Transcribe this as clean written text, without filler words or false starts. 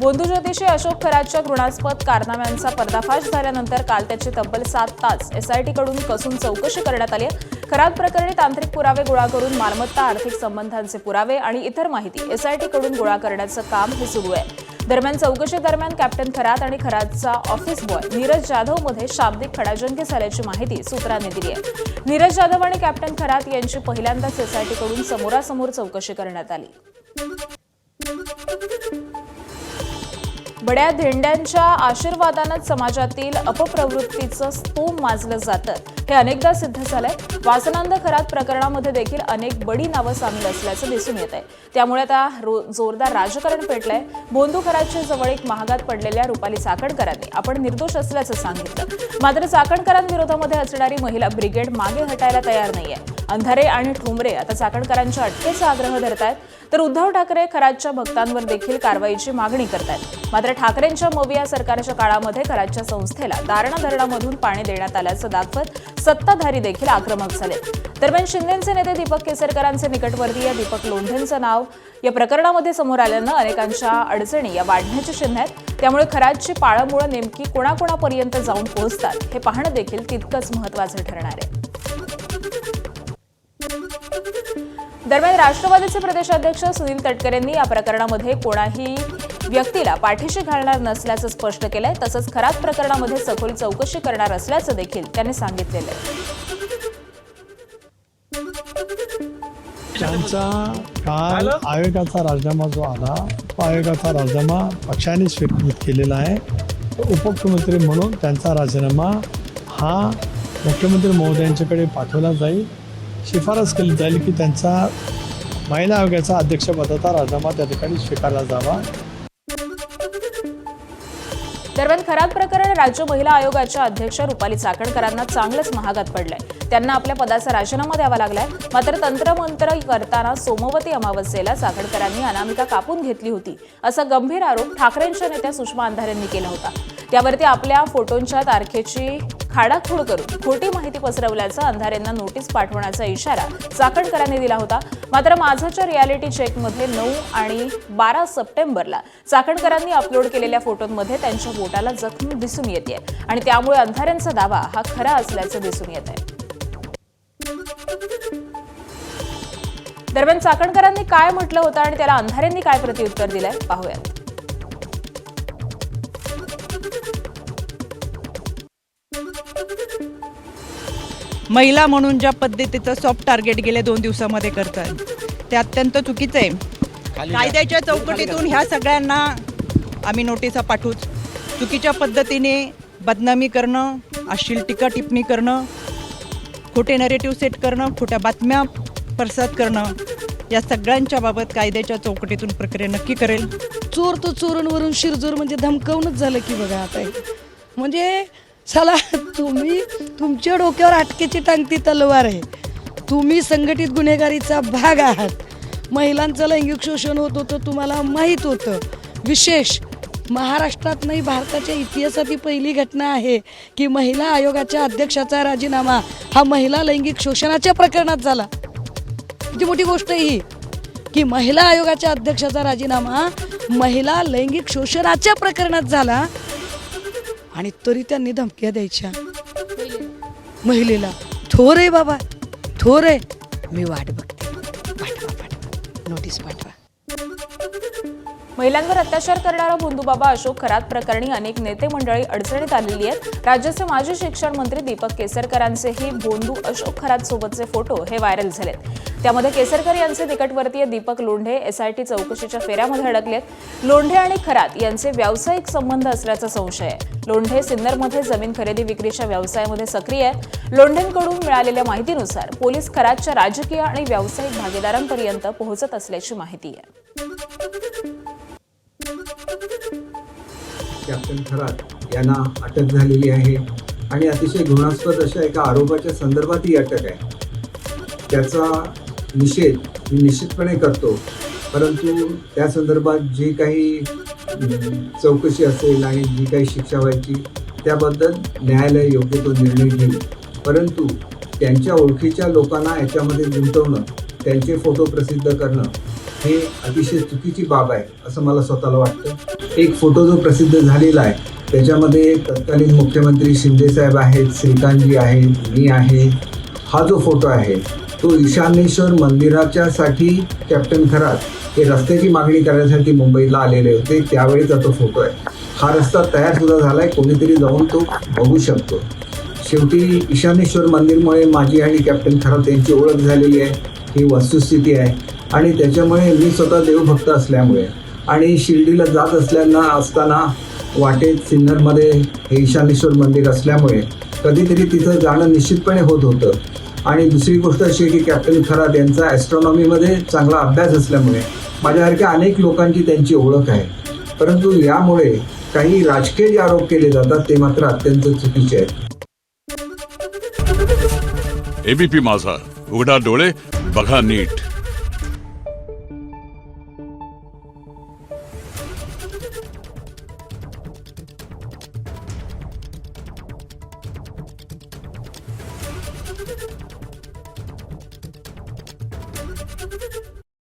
बोंधू ज्योतिषी अशोक खरातच्या घृणास्पद कारनाम्यांचा पर्दाफाश झाल्यानंतर काल त्याची तब्बल 7 तास एसआयटीकडून कसून चौकशी करण्यात आली आहे। खरात प्रकरणी तांत्रिक पुरावे गोळा करून मालमत्ता, आर्थिक संबंधांचे पुरावे आणि इतर माहिती एसआयटीकडून गोळा करण्याचं काम हे सुरू आहे। दरम्यान चौकशी दरम्यान कॅप्टन खरात आणि खरातचा ऑफिस बॉय नीरज जाधवमध्ये शाब्दिक खडाजंगी झाल्याची माहिती सूत्रांनी दिली आहे। नीरज जाधव आणि कॅप्टन खरात यांची पहिल्यांदाच एसआयटीकडून समोरासमोर चौकशी करण्यात आली। बड्या धेंड्यांच्या आशीर्वादानंच समाजातील अपप्रवृत्तीचं स्तोम माजलं जातं हे अनेकदा सिद्ध झालंय। वासनांद खरात प्रकरणामध्ये देखील अनेक बडी नावं सामील असल्याचं दिसून येत आहे। त्यामुळे आता जोरदार राजकारण पेटलंय। बोंधू खरातच्या जवळीक महागात पडलेल्या रुपाली चाकणकरांनी आपण निर्दोष असल्याचं सांगितलं, मात्र चाकणकरांविरोधामध्ये असणारी महिला ब्रिगेड मागे हटायला तयार नाहीये। अंधारे आणि ठोंबरे आता चाकणकरांच्या अटकेचा आग्रह धरतायत, तर उद्धव ठाकरे खरातच्या भक्तांवर देखील कारवाईची मागणी करतायत। मात्र ठाकरेंच्या मविया सरकारच्या काळामध्ये खरातच्या संस्थेला दारणा धरणामधून पाणी देण्यात आल्याचं दाखवत सत्ताधारी देखील आक्रमक झाले। दरम्यान शिंदेचे नेते दीपक केसरकरांचे निकटवर्तीय दीपक लोंढेंचं नाव या प्रकरणामध्ये समोर आल्यानं अनेकांच्या अडचणी या वाढण्याची चिन्ह आहेत। त्यामुळे खरातची पाळंमुळं नेमकी कोणाकोणापर्यंत जाऊन पोहोचतात हे पाहणं देखील तितकंच महत्त्वाचं ठरणार आहे। दरम्यान राष्ट्रवादीचे प्रदेशाध्यक्ष सुनील तटकरेंनी या प्रकरणामध्ये कोणाही व्यक्तीला पाठीशी घालणार नसल्याचं स्पष्ट केलंय। तसंच खरात प्रकरणामध्ये सखोल चौकशी करणार असल्याचं देखील त्यांनी सांगितलेलं आहे। त्यांचा काल आयोगाचा राजीनामा जो आला तो आयोगाचा राजीनामा पक्षाने स्वीकृत केलेला आहे। उपमुख्यमंत्री म्हणून त्यांचा राजीनामा हा मुख्यमंत्री महोदयांच्याकडे पाठवला जाईल। शिफारस केली जाईल की त्यांचा महिला आयोगाचा अध्यक्षपदाचा राजीनामा त्या ठिकाणी स्वीकारला जावा। दरम्यान खरात प्रकरण राज्य महिला आयोगाच्या अध्यक्ष रुपाली चाकणकरांना चांगलंच महागात पडलंय। त्यांना आपल्या पदाचा राजीनामा द्यावा लागलाय। मात्र तंत्रमंत्र करताना सोमवती अमावस्येला चाकणकरांनी अनामिका कापून घेतली होती असा गंभीर आरोप ठाकरेंच्या नेत्या सुषमा अंधारेंनी केला होता। त्यावरती आपल्या फोटोंच्या तारखेची खाडाखोड करून खोटी माहिती पसरवल्याचा अंधारेंना नोटीस पाठवण्याचा इशारा चाकणकरांनी दिला होता। मात्र माझाच्या रियालिटी चेकमध्ये 9 आणि 12 सप्टेंबरला चाकणकरांनी अपलोड केलेल्या फोटोंमध्ये त्यांच्या बोटाला जखम दिसून येते आणि त्यामुळे अंधारेंचा दावा हा खरा असल्याचं दिसून येत आहे। दरम्यान चाकणकरांनी काय म्हटलं होतं आणि त्याला अंधारेंनी काय प्रत्युत्तर दिलंय पाहूयात। महिला म्हणून ज्या पद्धतीचं सॉफ्ट टार्गेट गेल्या 2 दिवसामध्ये करतात ते अत्यंत चुकीचं आहे। कायद्याच्या चौकटीतून ह्या सगळ्यांना आम्ही नोटिसा पाठवूच। चुकीच्या पद्धतीने बदनामी करणं, अश्लील टीका टिप्पणी करणं, खोटे नरेटिव्ह सेट करणं, खोट्या बातम्या प्रसारित करणं या सगळ्यांच्या बाबत कायद्याच्या चौकटीतून प्रक्रिया नक्की करेल। चोर तो चोरांवरून शिरजोर म्हणजे धमकावूनच झालं की बघा आता म्हणजे चला तुम्ही तुमच्या डोक्यावर अटकेची टांगती तलवार आहे। तुम्ही संघटित गुन्हेगारीचा भाग आहात। महिलांचं लैंगिक शोषण होत होतं तुम्हाला माहीत होतं। विशेष महाराष्ट्रात नाही भारताच्या इतिहासात ही पहिली घटना आहे की महिला आयोगाच्या अध्यक्षाचा राजीनामा हा महिला लैंगिक शोषणाच्या प्रकरणात झाला। किती मोठी गोष्ट आहे ही की महिला आयोगाच्या अध्यक्षाचा राजीनामा महिला लैंगिक शोषणाच्या प्रकरणात झाला आणि तरी त्यांनी धमक्या द्यायच्या महिलेला। थोर आहे बाबा, थोर आहे। मी वाट बघते, पाठवा नोटीस पाठवा। महिलांवर अत्याचार करणारा बोंधूबाबा अशोक खरात प्रकरणी अनेक नेते मंडळी अडचणीत आलेली आहेत। राज्याचे माजी शिक्षण मंत्री दीपक केसरकरांचेही बोंधू अशोक खरात सोबतचे फोटो हे व्हायरल झालेत। त्यामध्ये केसरकर यांचे निकटवर्तीय दीपक लोंढे एसआयटी चौकशीच्या फेऱ्यामध्ये अडकलेत। लोंढे आणि खरात यांचे व्यावसायिक संबंध असल्याचा संशय आहे। लोंढे सिन्नरमध्ये जमीन खरेदी विक्रीच्या व्यवसायामध्ये सक्रिय आहे। लोंढेंकडून मिळालेल्या माहितीनुसार पोलीस खरातच्या राजकीय आणि व्यावसायिक भागीदारांपर्यंत पोहोचत असल्याची माहिती आहे। कॅप्टन खरात यांना अटक झालेली आहे आणि अतिशय घृणास्पद अशा एका आरोपाच्या संदर्भात ही अटक आहे। त्याचा निषेध मी निश्चितपणे करतो, परंतु त्या संदर्भात जी काही चौकशी असेल आणि जी काही शिक्षा व्हायची त्याबद्दल न्यायालय योग्य तो निर्णय घेईल। परंतु त्यांच्या ओळखीच्या लोकांना याच्यामध्ये गुंतवणं, त्यांचे फोटो प्रसिद्ध करणं हे अतिशय चुकीची बाब आहे असं मला स्वतःला वाटतं. एक फोटो जो प्रसिद्ध झालेला आहे त्याच्यामध्ये तत्कालीन मुख्यमंत्री शिंदेसाहेब आहेत, श्रीकांतजी आहेत, मी आहे. हा जो फोटो आहे तो ईशानेश्वर मंदिराच्यासाठी कॅप्टन खरात हे रस्त्याची मागणी करण्यासाठी मुंबईला आलेले होते, त्यावेळीचा तो फोटो आहे. हा रस्ता तयार सुद्धा झाला आहे, कोणीतरी जाऊन तो बघू शकतो. शेवटी ईशानेश्वर मंदिरमुळे माझी आणि कॅप्टन खरात यांची ओळख झालेली आहे, ही वस्तुस्थिती आहे. आणि त्याच्यामुळे मी स्वतः देवभक्त असल्यामुळे आणि शिर्डीला जात असताना वाटेत सिन्नरमध्ये हे ईशानेश्वर मंदिर असल्यामुळे कधीतरी तिथं जाणं निश्चितपणे होत होतं. आणि दुसरी गोष्ट अशी आहे की कॅप्टन खरात यांचा ॲस्ट्रॉनॉमीमध्ये चांगला अभ्यास असल्यामुळे माझ्यासारख्या अनेक लोकांची त्यांची ओळख आहे. परंतु यामुळे काही राजकीय जे आरोप केले जातात ते मात्र अत्यंत चुकीचे आहेत. एबीपी माझा, उघडा डोळे बघा नीट.